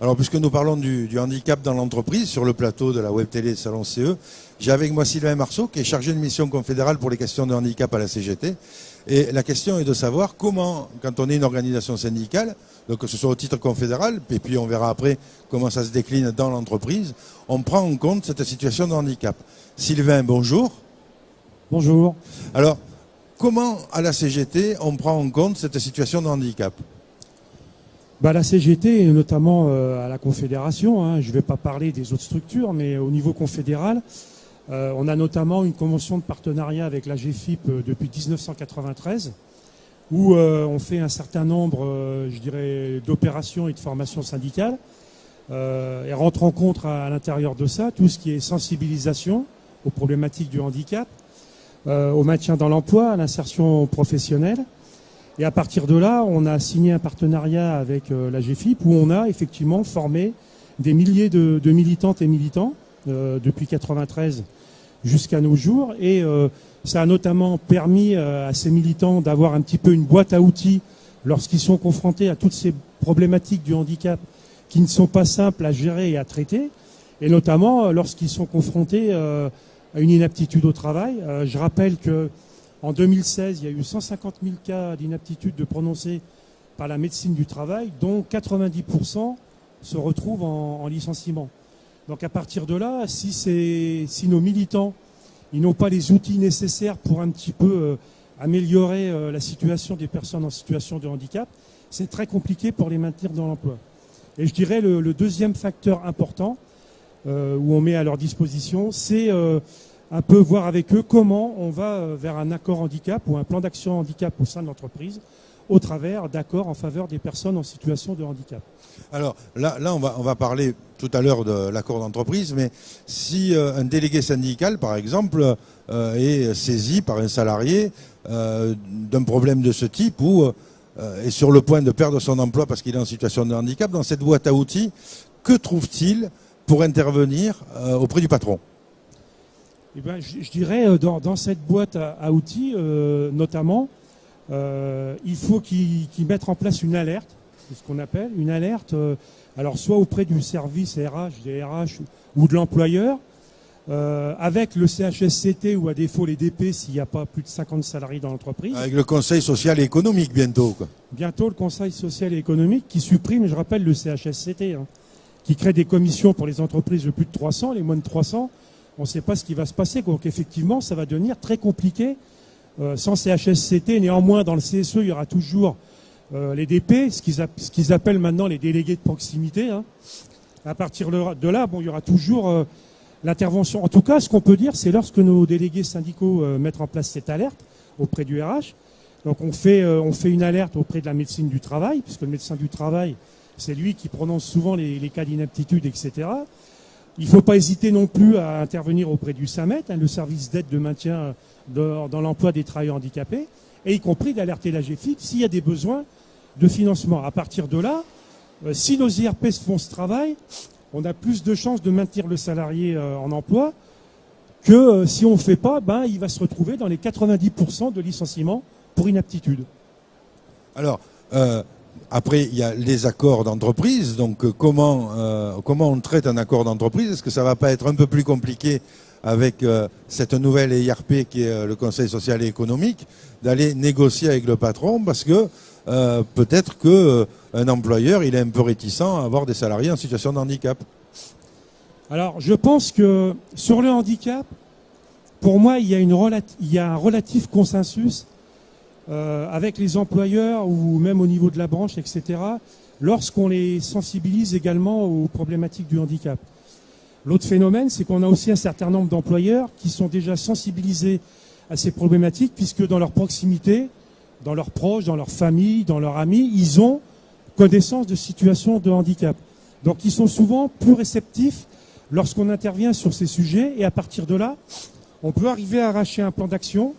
Alors, puisque nous parlons du handicap dans l'entreprise, sur le plateau de la web télé Salon CE, j'ai avec moi Sylvain Marceau, qui est chargé de mission confédérale pour les questions de handicap à la CGT. Et la question est de savoir comment, quand on est une organisation syndicale, donc que ce soit au titre confédéral, et puis on verra après comment ça se décline dans l'entreprise, on prend en compte cette situation de handicap. Sylvain, bonjour. Bonjour. Alors, comment à la CGT on prend en compte cette situation de handicap ? La CGT, et notamment à la Confédération, je ne vais pas parler des autres structures, mais au niveau confédéral, on a notamment une convention de partenariat avec la GFIP depuis 1993, où on fait un certain nombre, d'opérations et de formations syndicales, et rentre en compte à l'intérieur de ça tout ce qui est sensibilisation aux problématiques du handicap, au maintien dans l'emploi, à l'insertion professionnelle. Et à partir de là, on a signé un partenariat avec la GFIP où on a effectivement formé des milliers de militantes et militants depuis 1993 jusqu'à nos jours. Et ça a notamment permis à ces militants d'avoir un petit peu une boîte à outils lorsqu'ils sont confrontés à toutes ces problématiques du handicap qui ne sont pas simples à gérer et à traiter. Et notamment lorsqu'ils sont confrontés à une inaptitude au travail. Je rappelle que en 2016, il y a eu 150 000 cas d'inaptitude prononcés par la médecine du travail, dont 90% se retrouvent en licenciement. Donc à partir de là, si nos militants ils n'ont pas les outils nécessaires pour un petit peu améliorer la situation des personnes en situation de handicap, c'est très compliqué pour les maintenir dans l'emploi. Et je dirais le deuxième facteur important où on met à leur disposition, c'est un peu voir avec eux comment on va vers un accord handicap ou un plan d'action handicap au sein de l'entreprise au travers d'accords en faveur des personnes en situation de handicap. Alors là on va parler tout à l'heure de l'accord d'entreprise, mais si un délégué syndical, par exemple, est saisi par un salarié d'un problème de ce type ou est sur le point de perdre son emploi parce qu'il est en situation de handicap, dans cette boîte à outils, que trouve-t-il pour intervenir auprès du patron ? Eh ben, je dirais dans cette boîte à outils, notamment, il faut qu'ils mettent en place une alerte, c'est ce qu'on appelle une alerte, alors soit auprès du service RH, des RH ou de l'employeur, avec le CHSCT ou à défaut les DP s'il n'y a pas plus de 50 salariés dans l'entreprise. Avec le Conseil social et économique bientôt, quoi. Bientôt le Conseil social et économique qui supprime, je rappelle, le CHSCT, qui crée des commissions pour les entreprises de plus de 300, les moins de 300. On ne sait pas ce qui va se passer, donc effectivement, ça va devenir très compliqué. Sans CHSCT, néanmoins, dans le CSE, il y aura toujours les DP, ce qu'ils appellent maintenant les délégués de proximité. À partir de là, il y aura toujours l'intervention. En tout cas, ce qu'on peut dire, c'est lorsque nos délégués syndicaux mettent en place cette alerte auprès du RH. Donc on fait une alerte auprès de la médecine du travail, puisque le médecin du travail, c'est lui qui prononce souvent les cas d'inaptitude, etc. Il ne faut pas hésiter non plus à intervenir auprès du SAMET, le service d'aide de maintien dans l'emploi des travailleurs handicapés, et y compris d'alerter la GFIP s'il y a des besoins de financement. À partir de là, si nos IRP font ce travail, on a plus de chances de maintenir le salarié en emploi que si on ne fait pas, il va se retrouver dans les 90% de licenciements pour inaptitude. Alors, après, il y a les accords d'entreprise. Donc, comment on traite un accord d'entreprise ? Est-ce que ça ne va pas être un peu plus compliqué avec cette nouvelle IRP qui est le Conseil social et économique, d'aller négocier avec le patron parce que peut-être qu'un employeur, il est un peu réticent à avoir des salariés en situation de handicap ? Alors, je pense que sur le handicap, pour moi, il y a un relatif consensus avec les employeurs ou même au niveau de la branche, etc., lorsqu'on les sensibilise également aux problématiques du handicap. L'autre phénomène, c'est qu'on a aussi un certain nombre d'employeurs qui sont déjà sensibilisés à ces problématiques, puisque dans leur proximité, dans leurs proches, dans leur famille, dans leurs amis, ils ont connaissance de situations de handicap. Donc ils sont souvent plus réceptifs lorsqu'on intervient sur ces sujets, et à partir de là, on peut arriver à arracher un plan d'action,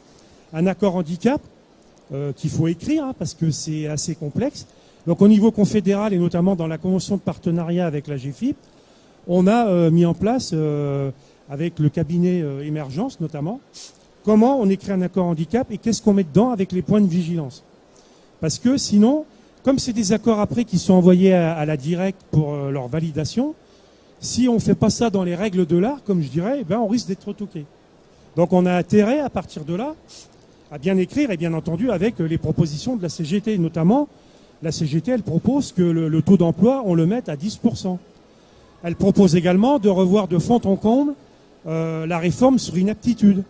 un accord handicap, qu'il faut écrire, parce que c'est assez complexe. Donc au niveau confédéral, et notamment dans la convention de partenariat avec la GFIP, on a mis en place, avec le cabinet Émergence notamment, comment on écrit un accord handicap et qu'est-ce qu'on met dedans avec les points de vigilance. Parce que sinon, comme c'est des accords après qui sont envoyés à la directe pour leur validation, si on ne fait pas ça dans les règles de l'art, comme je dirais, eh ben on risque d'être retoqué. Donc on a intérêt, à partir de là, à bien écrire et bien entendu avec les propositions de la CGT. Notamment, la CGT, elle propose que le taux d'emploi, on le mette à 10%. Elle propose également de revoir de fond en comble la réforme sur inaptitude.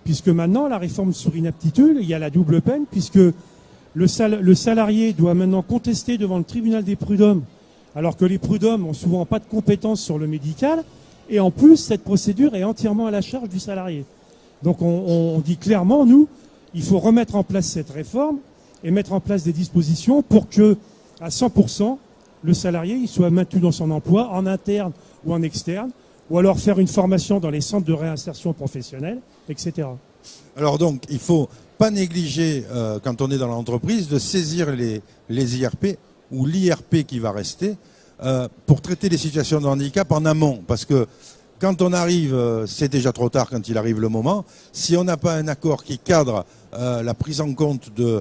Puisque maintenant, la réforme sur inaptitude, il y a la double peine, puisque le salarié doit maintenant contester devant le tribunal des prud'hommes, alors que les prud'hommes n'ont souvent pas de compétences sur le médical, et en plus, cette procédure est entièrement à la charge du salarié. Donc on dit clairement, nous, il faut remettre en place cette réforme et mettre en place des dispositions pour que, à 100%, le salarié il soit maintenu dans son emploi, en interne ou en externe, ou alors faire une formation dans les centres de réinsertion professionnelle, etc. Alors donc, il ne faut pas négliger, quand on est dans l'entreprise, de saisir les IRP ou l'IRP qui va rester pour traiter les situations de handicap en amont. Parce que quand on arrive, c'est déjà trop tard quand il arrive le moment. Si on n'a pas un accord qui cadre la prise en compte de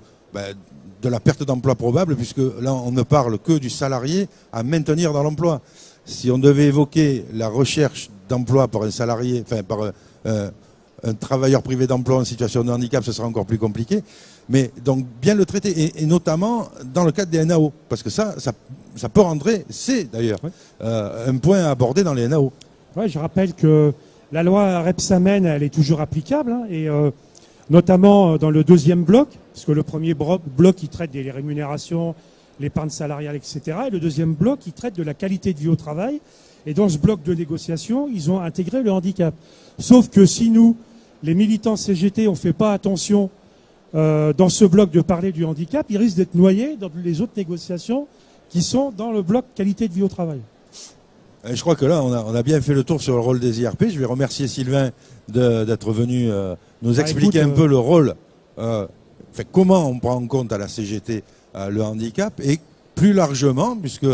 la perte d'emploi probable, puisque là, on ne parle que du salarié à maintenir dans l'emploi. Si on devait évoquer la recherche d'emploi par un salarié, enfin par un travailleur privé d'emploi en situation de handicap, ce sera encore plus compliqué. Mais donc bien le traiter, et notamment dans le cadre des NAO, parce que ça peut rentrer, c'est d'ailleurs un point à aborder dans les NAO. Ouais, je rappelle que la loi Rebsamen, elle est toujours applicable, hein, et notamment dans le deuxième bloc, parce que le premier bloc, il traite des rémunérations, l'épargne salariale, etc. Et le deuxième bloc, il traite de la qualité de vie au travail. Et dans ce bloc de négociation, ils ont intégré le handicap. Sauf que si nous, les militants CGT, on ne fait pas attention dans ce bloc de parler du handicap, ils risquent d'être noyés dans les autres négociations qui sont dans le bloc qualité de vie au travail. Et je crois que là, on a bien fait le tour sur le rôle des IRP. Je vais remercier Sylvain d'être venu nous expliquer un peu le rôle, comment on prend en compte à la CGT le handicap, et plus largement, puisque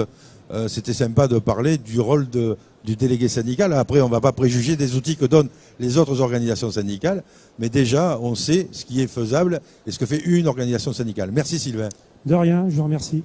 c'était sympa de parler du rôle du délégué syndical. Après, on ne va pas préjuger des outils que donnent les autres organisations syndicales, mais déjà, on sait ce qui est faisable et ce que fait une organisation syndicale. Merci Sylvain. De rien, je vous remercie.